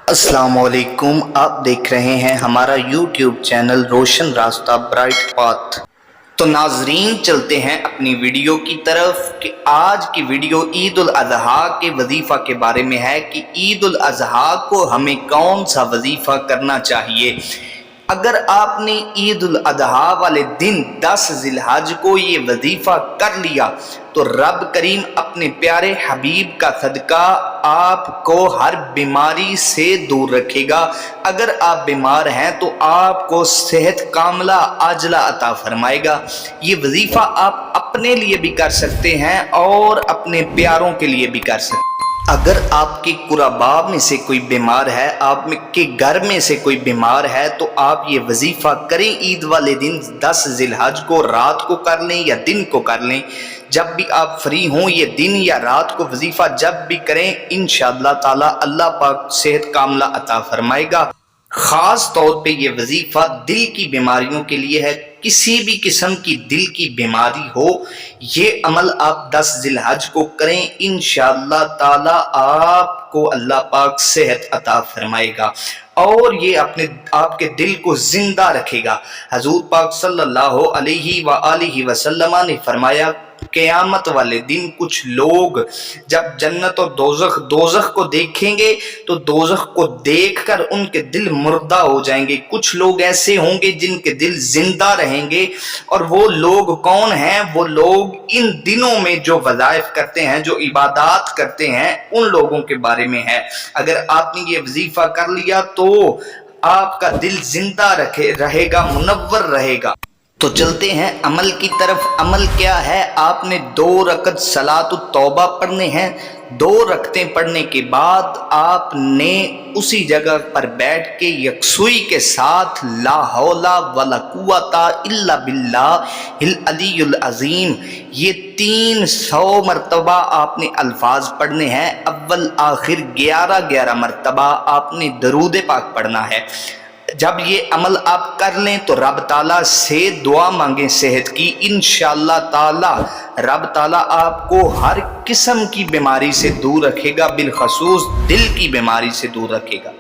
अस्सलामुअलैकुम। आप देख रहे हैं हमारा YouTube चैनल रोशन रास्ता ब्राइट पाथ। तो नाजरीन, चलते हैं अपनी वीडियो की तरफ कि आज की वीडियो ईद उल अज़हा के वजीफ़ा के बारे में है कि ईद उल अज़हा को हमें कौन सा वजीफ़ा करना चाहिए। अगर आपने ईद उल अज़हा वाले दिन 10 ज़िलहज को ये वजीफ़ा कर लिया तो रब करीम अपने प्यारे हबीब का सदका आपको हर बीमारी से दूर रखेगा। अगर आप बीमार हैं तो आपको सेहत कामला आजला अता फरमाएगा। ये वजीफ़ा आप अपने लिए भी कर सकते हैं और अपने प्यारों के लिए भी कर सकते हैं। अगर आपके कुराबा में से कोई बीमार है, आपके घर में से कोई बीमार है, तो आप ये वजीफ़ा करें। ईद वाले दिन 10 ज़िलहज को रात को कर लें या दिन को कर लें, जब भी आप फ्री हों, ये दिन या रात को वजीफ़ा जब भी करें, इंशाअल्लाह ताला अल्लाह पाक सेहत कामला अता फरमाएगा। ख़ास तौर पे ये वजीफ़ा दिल की बीमारियों के लिए है। किसी भी किस्म की दिल की बीमारी हो, ये अमल आप 10 ज़िलहज को करें, इंशाअल्लाह ताला आपको अल्लाह पाक सेहत अता फरमाएगा और ये आपके दिल को जिंदा रखेगा। हजूर पाक सल्लल्लाहु अलैहि वसल्लम ने फरमाया, क़यामत वाले दिन कुछ लोग जब जन्नत और दोज़ख को देखेंगे तो दोज़ख को देखकर उनके दिल मुर्दा हो जाएंगे। कुछ लोग ऐसे होंगे जिनके दिल जिंदा रहेंगे। और वो लोग कौन हैं? वो लोग इन दिनों में जो वज़ाइफ करते हैं, जो इबादत करते हैं, उन लोगों के बारे में है। अगर आपने ये वजीफ़ा कर लिया तो आपका दिल जिंदा रहेगा, मुनव्वर रहेगा। तो चलते हैं अमल की तरफ। अमल क्या है? आपने 2 रकत सलातुत तौबा पढ़ने हैं। 2 रकतें पढ़ने के बाद आपने उसी जगह पर बैठ के यकसुई के साथ ला हौला वला कुव्वता इल्ला बिल्लाहिल अलीयुल अज़ीम, ये 300 मरतबा आपने अल्फाज पढ़ने हैं। अव्वल आखिर 11 मरतबा आपने दरूद पाक पढ़ना है। जब ये अमल आप कर लें तो रब ताला से दुआ मांगें सेहत की, इंशाअल्लाह ताला रब ताला आपको हर किस्म की बीमारी से दूर रखेगा, बिलखसूस दिल की बीमारी से दूर रखेगा।